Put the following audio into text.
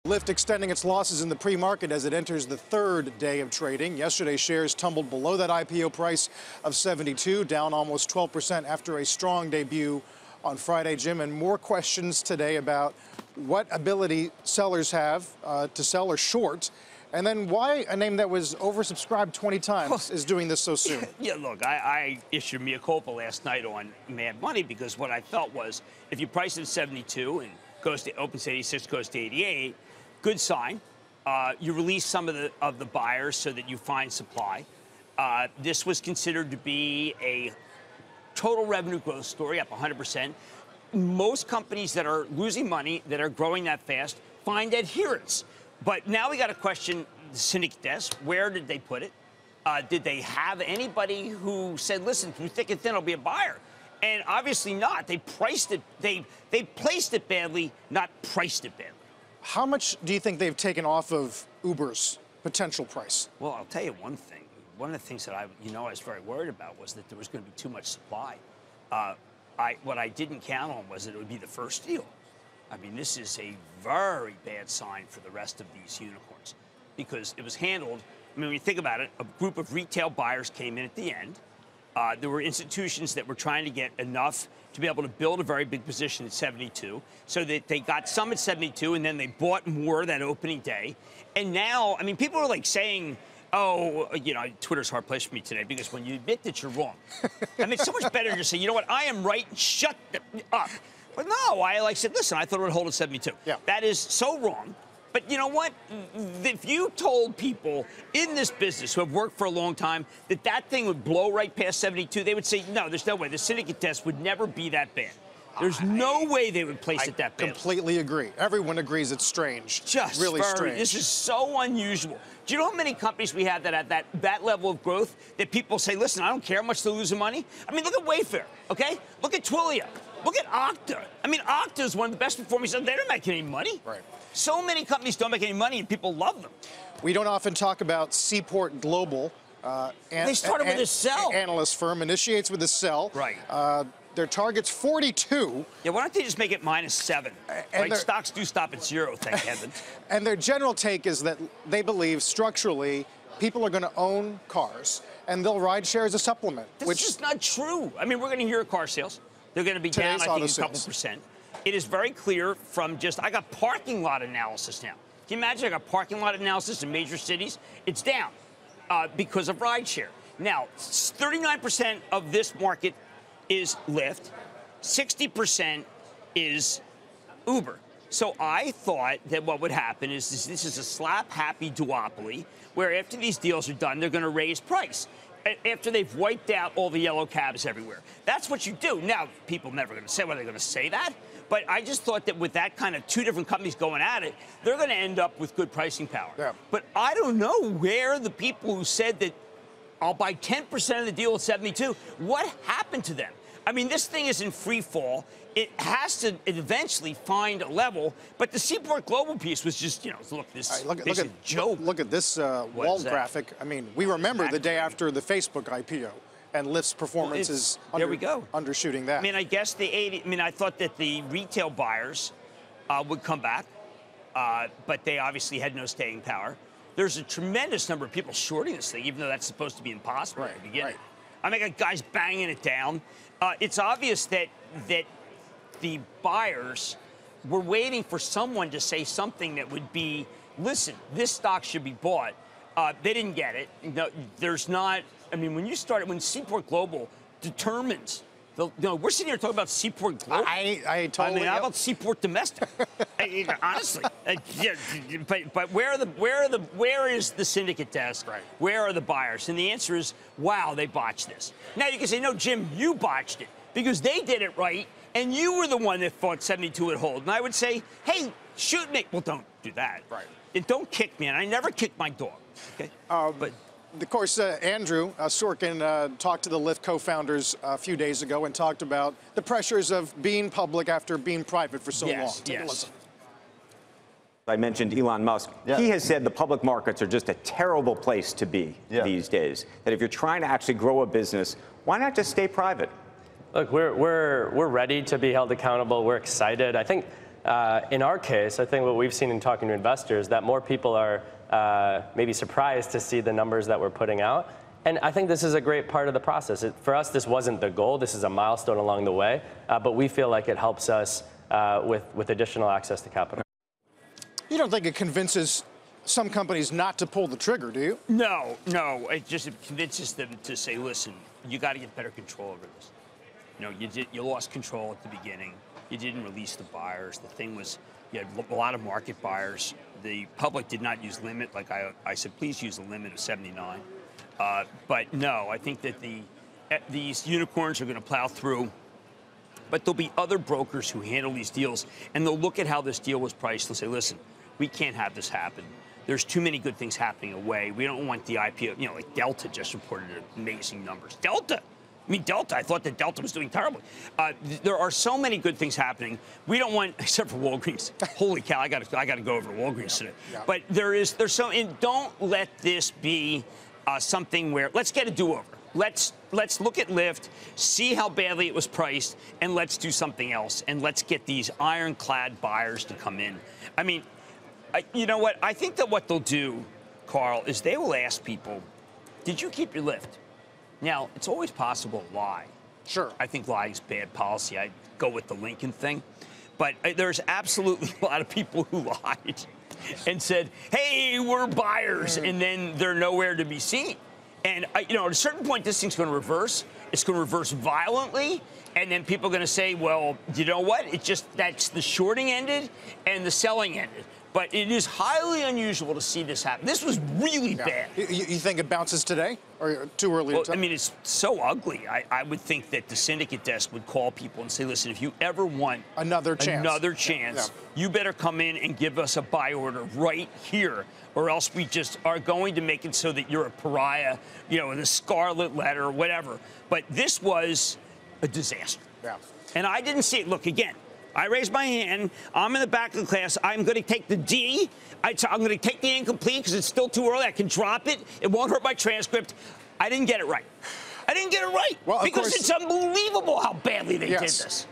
Lyft extending its losses in the pre-market as it enters the third day of trading. Yesterday, shares tumbled below that IPO price of 72, down almost 12% after a strong debut on Friday, Jim. And more questions today about what ability sellers have to sell or short, and then why a name that was oversubscribed 20 times is doing this so soon. Yeah, look, I issued mea culpa last night on Mad Money because what I felt was if you price it at 72 and goes to opens to 86, goes to 88, good sign. You release some of the buyers so that you find supply. This was considered to be a total revenue growth story, up 100%. Most companies that are losing money, that are growing that fast, find adherence. But now we got to question the syndicate desk. Where did they put it? Did they have anybody who said, listen, through thick and thin, I'll be a buyer? And obviously not. They priced it. They placed it badly, not priced it badly. How much do you think they've taken off of Uber's potential price? Well, I'll tell you one thing. One of the things that I was very worried about was that there was going to be too much supply. What I didn't count on was that it would be the first deal. I mean, this is a very bad sign for the rest of these unicorns because it was handled. I mean, when you think about it, a group of retail buyers came in at the end. There were institutions that were trying to get enough to be able to build a very big position at 72, so that they got some at 72, and then they bought more that opening day. And now, I mean, people are like saying, oh, Twitter's a hard place for me today because when you admit that you're wrong, I mean, it's so much better to just say, you know what, I am right, shut up. But no, I said, listen, I thought it would hold at 72. Yeah. That is so wrong. But you know what? If you told people in this business who have worked for a long time that that thing would blow right past 72, they would say, no, there's no way. The syndicate test would never be that bad. There's no way they would place it that bad. I completely agree. Everyone agrees it's strange. Just really strange. This is so unusual. Do you know how many companies we have that at that level of growth that people say, listen, I don't care how much they're losing money? I mean, look at Wayfair, okay? Look at Twilio. Look at Okta. I mean, Okta is one of the best performers. They don't make any money. Right. So many companies don't make any money, and people love them. We don't often talk about Seaport Global. They started with a sell. Analyst firm initiates with a sell. Right. Their target's 42. Yeah, why don't they just make it -7? Right? Stocks do stop at 0, thank heaven. And their general take is that they believe structurally people are going to own cars, and they'll ride share as a supplement. Which is not true. I mean, we're going to hear car sales. They're going to be down, I think, a couple percent. It is very clear from I got parking lot analysis now. Can you imagine I got parking lot analysis in major cities? It's down because of rideshare. Now, 39% of this market is Lyft. 60% is Uber. So I thought that what would happen is this is a slap-happy duopoly where after these deals are done, they're going to raise price. After they've wiped out all the yellow cabs everywhere. That's what you do. Now, people never going to say, well, they're going to say that. But I just thought that with that kind of two different companies going at it, they're going to end up with good pricing power. Yeah. But I don't know where the people who said that I'll buy 10% of the deal at 72, what happened to them? I mean, this thing is in free fall. It has to eventually find a level, but the Seaport Global piece was just, look, this is a joke. Look at this wall graphic. I mean, we remember the day after the Facebook IPO, and Lyft's performance is undershooting that. I mean, I guess I thought that the retail buyers would come back, but they obviously had no staying power. There's a tremendous number of people shorting this thing, even though that's supposed to be impossible at the beginning. Right. I mean, I got guys banging it down. It's obvious that the buyers were waiting for someone to say something that would be, listen, this stock should be bought. They didn't get it. There's not. I mean, when Seaport Global determines, we're sitting here talking about Seaport Global. I totally. How about Seaport Domestic? Honestly, but where is the syndicate desk? Right. Where are the buyers? And the answer is, wow, they botched this. Now you can say, no, Jim, you botched it because they did it right, and you were the one that thought 72 would hold. And I would say, hey, shoot me. Well, don't do that. Right. And don't kick me. And I never kicked my dog. Okay. But. Of course, Andrew Sorkin talked to the Lyft co-founders a few days ago and talked about the pressures of being public after being private for so long. Take a listen. I mentioned Elon Musk. Yeah. He has said the public markets are just a terrible place to be these days. That if you're trying to actually grow a business, why not just stay private? Look, we're ready to be held accountable. We're excited. I think in our case, I think what we've seen in talking to investors, that more people are maybe surprised to see the numbers that we're putting out. And I think this is a great part of the process. For us, this wasn't the goal. This is a milestone along the way. But we feel like it helps us with additional access to capital. You don't think it convinces some companies not to pull the trigger, do you? No. It just convinces them to say, listen, you got to get better control over this. You lost control at the beginning. You didn't release the buyers. The thing was, you had a lot of market buyers. The public did not use limit. Like I said, please use a limit of 79. But no, I think that these unicorns are going to plow through. But there'll be other brokers who handle these deals, and they'll look at how this deal was priced. They'll say, listen, we can't have this happen. There's too many good things happening away. We don't want the IPO. Like Delta just reported amazing numbers. Delta, I thought that Delta was doing terribly. There are so many good things happening. We don't want, except for Walgreens. Holy cow, I got to go over to Walgreens today. Yeah. But there's so, and don't let this be something where, let's get a do-over. Let's look at Lyft, see how badly it was priced, and let's do something else. And let's get these ironclad buyers to come in. I mean, you know what? I think that what they'll do, Carl, is they will ask people, did you keep your Lyft? Now, it's always possible to lie. Sure. I think lying is bad policy. I go with the Lincoln thing. But there's absolutely a lot of people who lied and said, hey, we're buyers, and then they're nowhere to be seen. And, at a certain point, this thing's going to reverse. It's going to reverse violently. And then people are going to say, well, you know what? That's the shorting ended and the selling ended. But it is highly unusual to see this happen. This was really bad. You think it bounces today, or too early to tell? I mean, it's so ugly. I would think that the syndicate desk would call people and say, listen, if you ever want another chance, you better come in and give us a buy order right here, or else we just are going to make it so that you're a pariah, in a scarlet letter or whatever. But this was a disaster. Yeah. And I didn't see it. Look, again, I raised my hand. I'm in the back of the class. I'm going to take the D. I'm going to take the incomplete because it's still too early. I can drop it. It won't hurt my transcript. I didn't get it right. Well, because it's unbelievable how badly they did this.